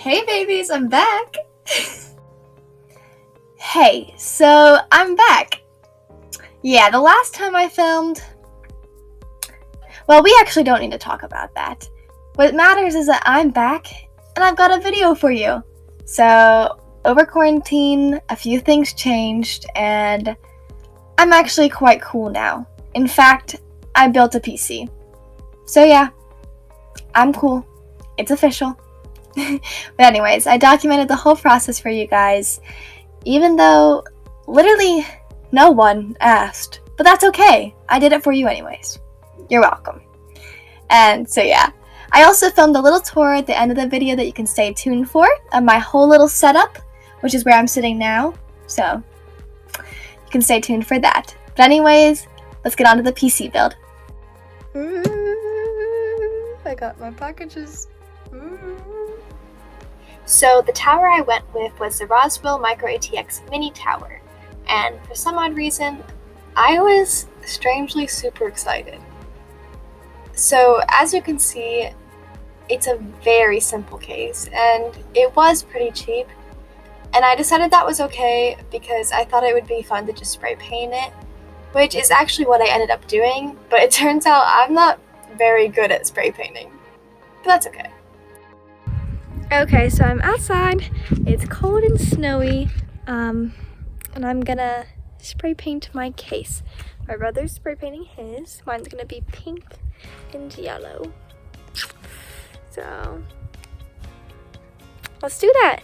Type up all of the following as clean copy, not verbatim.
Hey babies, I'm back! Hey, so I'm back. Yeah, the last time I filmed... Well, we actually don't need to talk about that. What matters is that I'm back, and I've got a video for you. So, over quarantine, a few things changed, and I'm actually quite cool now. In fact, I built a PC. So yeah, I'm cool. It's official. But anyways, I documented the whole process for you guys, even though literally no one asked. But that's okay. I did it for you anyways. You're welcome. And so yeah, I also filmed a little tour at the end of the video that you can stay tuned for of my whole little setup, which is where I'm sitting now. So you can stay tuned for that. But anyways, let's get on to the PC build. I got my packages. So the tower I went with was the Roswell Micro ATX Mini Tower, and for some odd reason, I was strangely super excited. So as you can see, it's a very simple case, and it was pretty cheap, and I decided that was okay because I thought it would be fun to just spray paint it, which is actually what I ended up doing, but it turns out I'm not very good at spray painting, but that's okay. Okay, so I'm outside, it's cold and snowy, and I'm gonna spray paint my case. My brother's spray painting his, mine's gonna be pink and yellow. So, let's do that.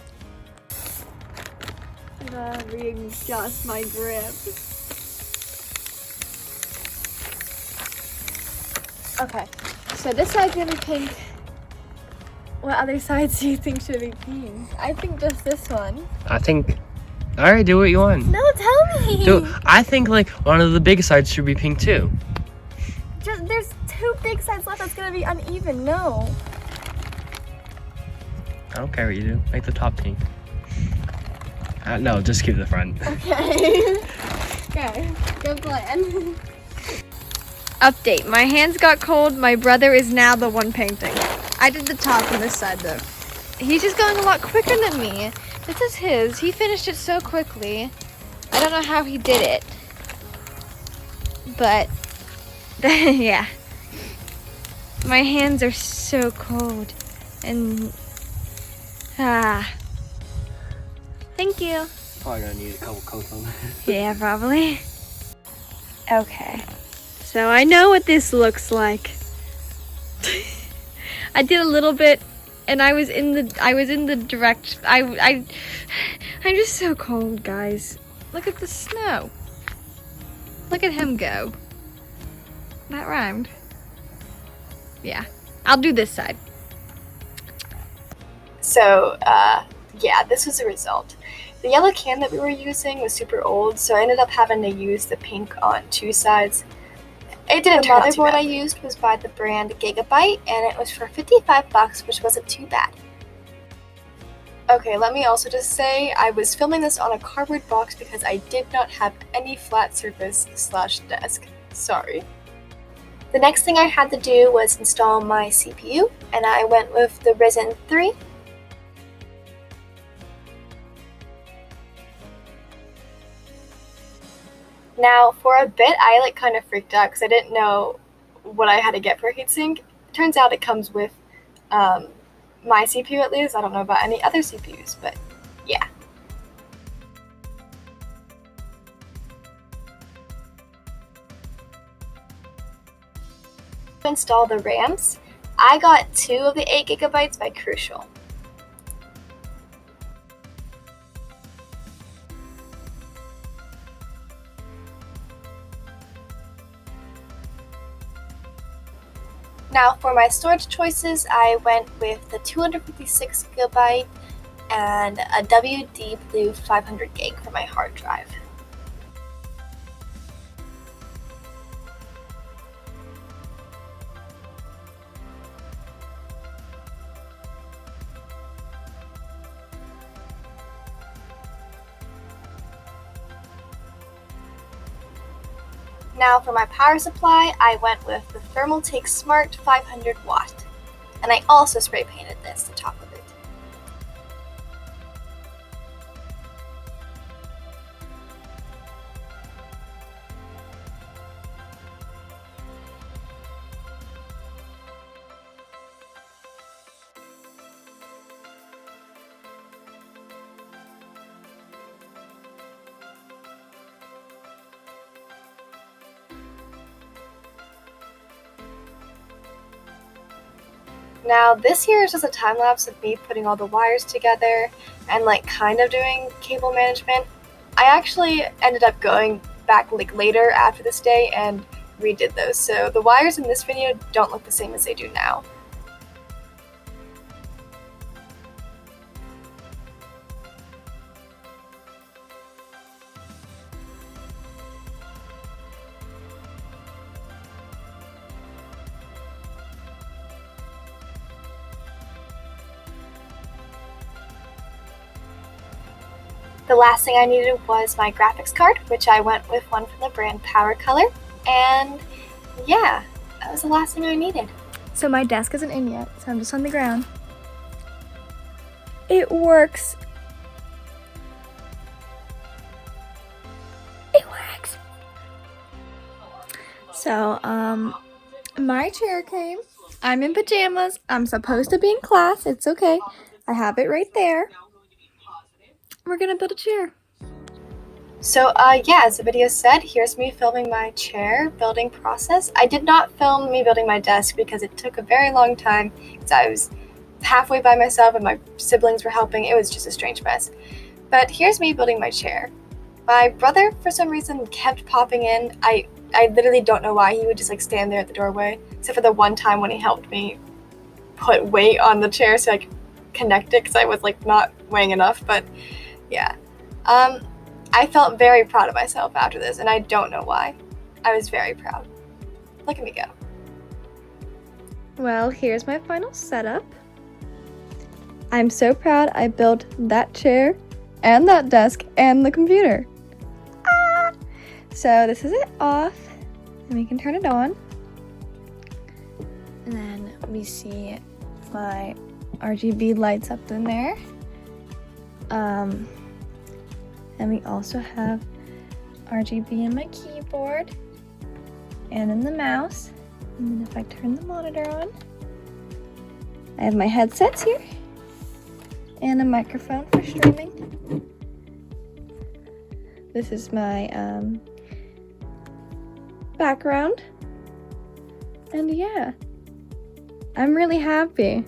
I'm gonna readjust my grip. Okay, so this side's gonna be pink. What other sides do you think should be pink? I think just this one. Alright, do what you want. No, tell me! I think like one of the big sides should be pink too. There's two big sides left that's gonna be uneven, no. I don't care what you do. Make the top pink. No, just keep the front. Okay. Okay, good plan. Update, my hands got cold, my brother is now the one painting. I did the top on this side though. He's just going a lot quicker than me. This is his, he finished it so quickly. I don't know how he did it. But, yeah. My hands are so cold. And, thank you. Probably gonna need a couple coats on that. Yeah, probably. Okay. So I know what this looks like. I did a little bit, and I was in the direct. I'm just so cold, guys. Look at the snow. Look at him go. That rhymed. Yeah, I'll do this side. So, yeah, this was the result. The yellow can that we were using was super old, so I ended up having to use the pink on two sides. It didn't turn out too bad. The motherboard I used was by the brand Gigabyte, and it was for $55, which wasn't too bad. Okay, let me also just say, I was filming this on a cardboard box because I did not have any flat surface / desk. Sorry. The next thing I had to do was install my CPU, and I went with the Ryzen 3. Now, for a bit, I kind of freaked out because I didn't know what I had to get for a heatsink. Turns out it comes with my CPU at least. I don't know about any other CPUs, but yeah. To install the RAMs, I got 2 of the 8GB by Crucial. Now for my storage choices, I went with the 256GB and a WD Blue 500GB for my hard drive. Now for my power supply, I went with the Thermaltake Smart 500 watt, and I also spray painted this, the top of it. Now this here is just a time lapse of me putting all the wires together and like kind of doing cable management. I actually ended up going back like later after this day and redid those, so the wires in this video don't look the same as they do now. The last thing I needed was my graphics card, which I went with one from the brand PowerColor, and yeah, that was the last thing I needed. So my desk isn't in yet, so I'm just on the ground. It works. It works. So, my chair came. I'm in pajamas. I'm supposed to be in class. It's okay. I have it right there. We're gonna build a chair. So yeah, as the video said, here's me filming my chair building process. I did not film me building my desk because it took a very long time because I was halfway by myself and my siblings were helping. It was just a strange mess. But here's me building my chair. My brother, for some reason, kept popping in. I literally don't know why. He would just like stand there at the doorway, except for the one time when he helped me put weight on the chair so I could connect it because I was like not weighing enough, but yeah. I felt very proud of myself after this, and I don't know why. I was very proud. Look at me go. Well, here's my final setup. I'm so proud I built that chair, and that desk, and the computer. Ah! So this is it off, and we can turn it on. And then we see my RGB lights up in there. And we also have RGB in my keyboard and in the mouse. And then if I turn the monitor on, I have my headsets here and a microphone for streaming. This is my background. And yeah, I'm really happy.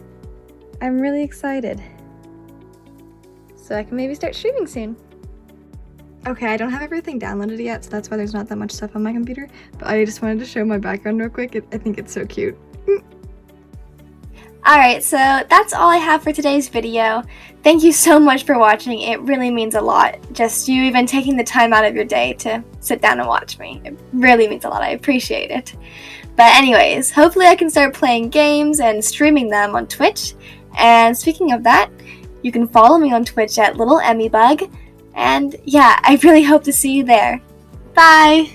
I'm really excited. So I can maybe start streaming soon. Okay, I don't have everything downloaded yet, so that's why there's not that much stuff on my computer, but I just wanted to show my background real quick. I think it's so cute. Alright, so that's all I have for today's video. Thank you so much for watching. It really means a lot. Just you even taking the time out of your day to sit down and watch me. It really means a lot. I appreciate it. But anyways, hopefully I can start playing games and streaming them on Twitch. And speaking of that, you can follow me on Twitch at LittleEmmyBug. And yeah, I really hope to see you there. Bye!